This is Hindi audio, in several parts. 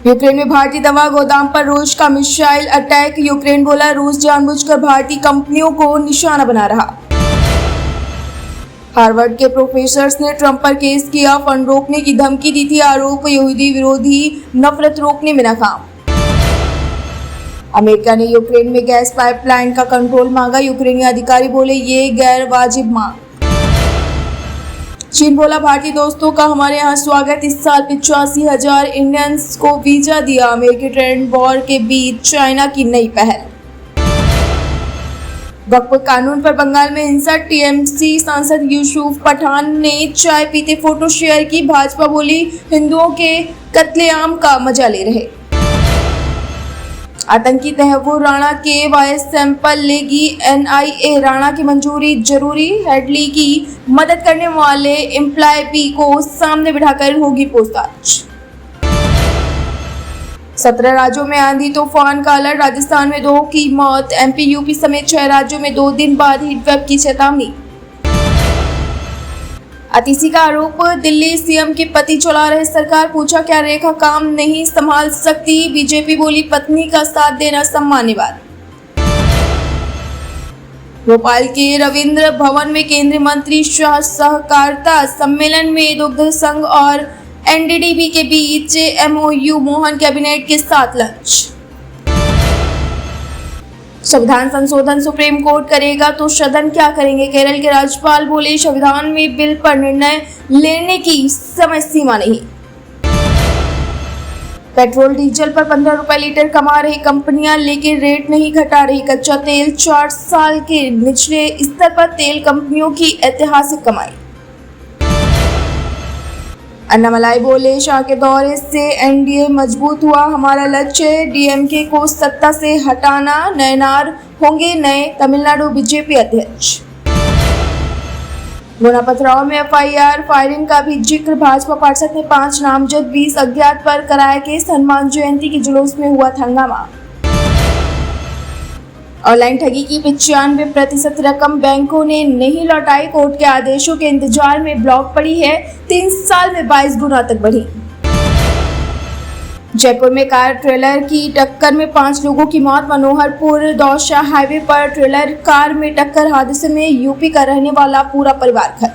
यूक्रेन में भारतीय दवा गोदाम पर रूस का मिसाइल अटैक। यूक्रेन बोला रूस जानबूझकर भारतीय कंपनियों को निशाना बना रहा। हार्वर्ड के प्रोफेसर्स ने ट्रंप पर केस किया, फंड रोकने की धमकी दी थी। आरोप यहूदी विरोधी नफरत रोकने में नाकाम। अमेरिका ने यूक्रेन में गैस पाइपलाइन का कंट्रोल मांगा। यूक्रेनी अधिकारी बोले ये गैर वाजिब मांग। चीन बोला भारतीय दोस्तों का हमारे यहाँ स्वागत। इस साल 85,000 इंडियंस को वीजा दिया। अमेरिकी ट्रेड वॉर के बीच चाइना की नई पहल। वक्फ कानून पर बंगाल में हिंसा। टीएमसी सांसद यूसुफ पठान ने चाय पीते फोटो शेयर की। भाजपा बोली हिंदुओं के कत्लेआम का मजा ले रहे। आतंकी तहव्वुर राणा के वायस सैंपल लेगी एनआईए। राणा की मंजूरी जरूरी। हेडली की मदद करने वाले एम्प्लॉय बी को सामने बिठाकर होगी पूछताछ। 17 राज्यों में आंधी तूफान का अलर्ट। राजस्थान में 2 की मौत। एमपी यूपी समेत 6 राज्यों में 2 दिन बाद हीटवेव की चेतावनी। अतिशी का आरोप। दिल्ली सीएम के पति चला रहे सरकार। पूछा क्या रेखा काम नहीं संभाल सकती। बीजेपी बोली पत्नी का साथ देना सम्मान्य बात। भोपाल के रविंद्र भवन में केंद्रीय मंत्री शाह सहकारिता सम्मेलन में दुग्ध संघ और एनडीडीबी के बीच एमओयू। मोहन कैबिनेट के साथ लंच। संविधान संशोधन सुप्रीम कोर्ट करेगा तो सदन क्या करेंगे। केरल के राज्यपाल बोले संविधान में बिल पर निर्णय लेने की समय सीमा नहीं। पेट्रोल डीजल पर 15 रुपए लीटर कमा रही कंपनियां लेकिन रेट नहीं घटा रही। कच्चा तेल 4 साल के निचले स्तर पर। तेल कंपनियों की ऐतिहासिक कमाई। अन्नामलाई बोले शाह के दौरे से एनडीए मजबूत हुआ। हमारा लक्ष्य डीएमके को सत्ता से हटाना। नयनार होंगे नए तमिलनाडु बीजेपी अध्यक्ष। गुना पथराव में एफआईआर। फायरिंग का भी जिक्र। भाजपा पार्षद ने 5 नामजद 20 अज्ञात पर कराया केस। हनुमान जयंती के जुलूस में हुआ हंगामा। ऑनलाइन ठगी की 95% रकम बैंकों ने नहीं लौटाई। कोर्ट के आदेशों के इंतजार में ब्लॉक पड़ी है। 3 साल में 22 गुना तक बढ़ी। जयपुर में कार ट्रेलर की टक्कर में 5 लोगों की मौत। मनोहरपुर दौसा हाईवे पर ट्रेलर कार में टक्कर। हादसे में यूपी का रहने वाला पूरा परिवार घायल।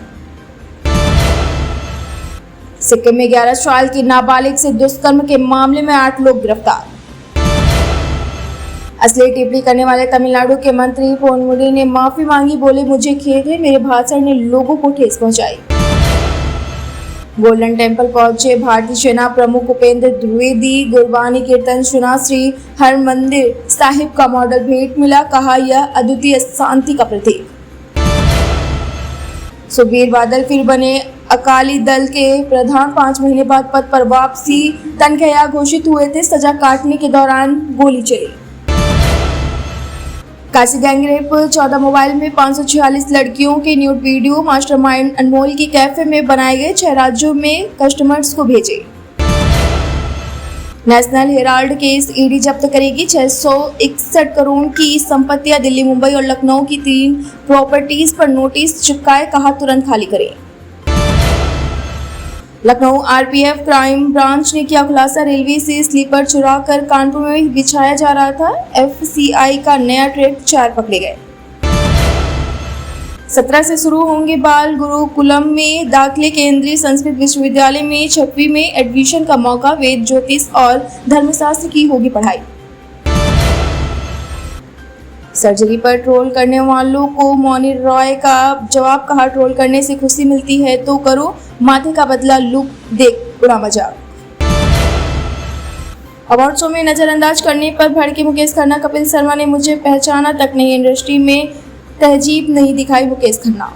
सिक्किम में 11 साल की नाबालिग से दुष्कर्म के मामले में 8 लोग गिरफ्तार। असली टिप्पणी करने वाले तमिलनाडु के मंत्री पोनमुडी ने माफी मांगी। बोले मुझे खेद है मेरे भाषण ने लोगों को ठेस पहुंचाई। गोल्डन टेम्पल पहुंचे भारतीय सेना प्रमुख उपेंद्र द्विवेदी। गुरबानी कीर्तन सुना। श्री हरमंदिर साहिब का मॉडल भेंट मिला। कहा यह अद्वितीय शांति का प्रतीक। सुखबीर बादल फिर बने अकाली दल के प्रधान। 5 महीने बाद पद पर वापसी। तनख्वाह घोषित हुए थे। सजा काटने के दौरान गोली चली। काशी गैंगरेप। 14 मोबाइल में 546 लड़कियों के न्यूड वीडियो। मास्टरमाइंड अनमोल की कैफे में बनाए गए। 6 राज्यों में कस्टमर्स को भेजे। नेशनल हेराल्ड केस ईडी जब्त करेगी। 661 करोड़ की संपत्तियां। दिल्ली मुंबई और लखनऊ की 3 प्रॉपर्टीज पर नोटिस चिपकाए। कहा तुरंत खाली करें। लखनऊ आरपीएफ क्राइम ब्रांच ने किया खुलासा। रेलवे से स्लीपर चुरा कर कानपुर में बिछाया जा रहा था। एफसीआई का नया ट्रेड 4 पकड़े गए। 17 से शुरू होंगे बाल गुरुकुलम में दाखिले। केंद्रीय संस्कृत विश्वविद्यालय में 6वीं में एडमिशन का मौका। वेद ज्योतिष और धर्मशास्त्र की होगी पढ़ाई। सर्जरी पर ट्रोल करने वालों को मौनी रॉय का जवाब। कहा ट्रोल करने से खुशी मिलती है तो करो। माथे का बदला लुक देख उड़ा मजाक। अवार्ड शो में नजरअंदाज करने पर भड़के मुकेश खन्ना। कपिल शर्मा ने मुझे पहचाना तक नहीं। इंडस्ट्री में तहजीब नहीं दिखाई मुकेश खन्ना।